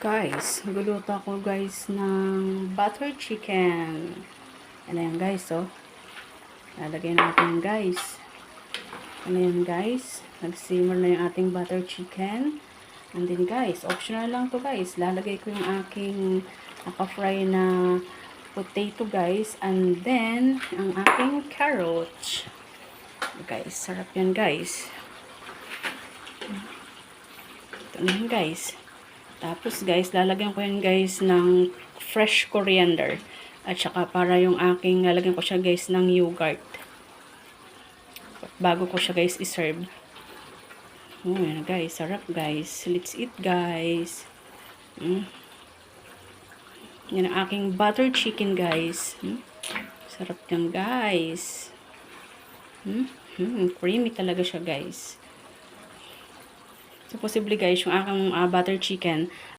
Guys, nagluluto ako guys ng butter chicken. Ano yan guys, oh. Lalagay natin guys. Ano yan guys. Nag-simmer na yung ating butter chicken. And then guys, optional lang to guys. Lalagay ko yung aking naka-fry na potato guys. And then, ang aking carrot. Guys, sarap yan guys. Ito na yan guys. Tapos guys, lalagyan ko yan guys ng fresh coriander. At saka para yung aking, lalagyan ko siya guys ng yogurt. Bago ko siya guys iserve. Oh, yan guys, sarap guys. Let's eat guys. Yan ang aking butter chicken guys. Sarap yan guys. Creamy talaga siya guys. So, posible guys, yung aking butter chicken,